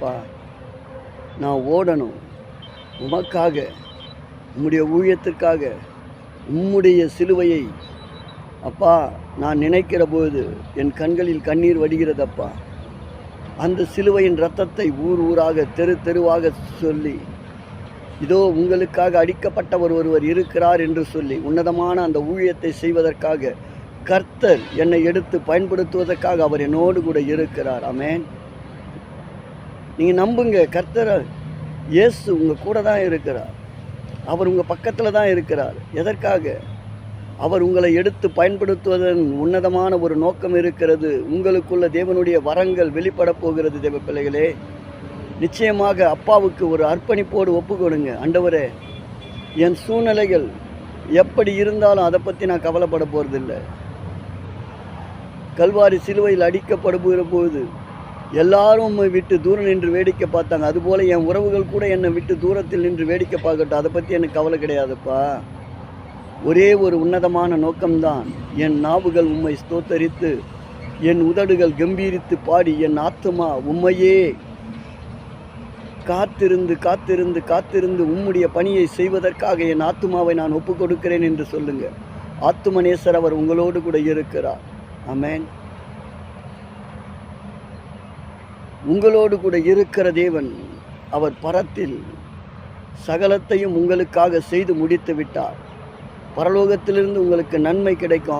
அப்பா. நான் ஓடணும் உமக்காக, உம்முடைய ஊழியத்திற்காக. உம்முடைய சிலுவையை அப்பா நான் நினைக்கிற போது என் கண்களில் கண்ணீர் வடிகிறதப்பா. அந்த சிலுவையின் இரத்தத்தை ஊர் ஊராக தெரு தெருவாக சொல்லி, இதோ உங்களுக்காக அடிக்கப்பட்டவர் ஒருவர் இருக்கிறார் என்று சொல்லி உன்னதமான அந்த ஊழியத்தை செய்வதற்காக கர்த்தர் என்னை எடுத்து பயன்படுத்துவதற்காக அவர் என்னோடு கூட இருக்கிறார். ஆமென். நீங்கள் நம்புங்க, கர்த்தர் இயேசு உங்கள் கூட தான் இருக்கிறார். அவர் உங்கள் பக்கத்தில் தான் இருக்கிறார். எதற்காக? அவர் உங்களை எடுத்து பயன்படுத்துவதன் உன்னதமான ஒரு நோக்கம் இருக்கிறது. உங்களுக்குள்ள தேவனுடைய வரங்கள் வெளிப்பட போகிறது. தேவ பிள்ளைகளே, நிச்சயமாக அப்பாவுக்கு ஒரு அர்ப்பணிப்போடு ஒப்பு கொடுங்க. ஆண்டவரே, என் சூழ்நிலைகள் எப்படி இருந்தாலும் அதை பற்றி நான் கவலைப்பட போகிறதில்லை. கல்வாரி சிலுவையில் அடிக்கப்படுகிற போது எல்லாரும் உம்மை விட்டு தூரம் நின்று வேடிக்கை பார்த்தாங்க. அதுபோல் என் உறவுகள் கூட என்னை விட்டு தூரத்தில் நின்று வேடிக்கை பார்க்கட்டும், அதை பற்றி எனக்கு கவலை கிடையாதுப்பா. ஒரே ஒரு உன்னதமான நோக்கம்தான், என் நாவுகள் உம்மை ஸ்தோத்தரித்து, என் உதடுகள் கம்பீரித்து பாடி, என் ஆத்துமா உம்மையே காத்திருந்து காத்திருந்து காத்திருந்து உம்முடைய பணியை செய்வதற்காக என் ஆத்துமாவை நான் ஒப்பு கொடுக்கிறேன் என்று சொல்லுங்க. ஆத்துமநேசர் அவர் உங்களோடு கூட இருக்கிறார். ஆமென். உங்களோடு கூட இருக்கிற தேவன் அவர் பரத்தில் சகலத்தையும் உங்களுக்காக செய்து முடித்து விட்டார். பரலோகத்திலிருந்து உங்களுக்கு நன்மை கிடைக்கும்.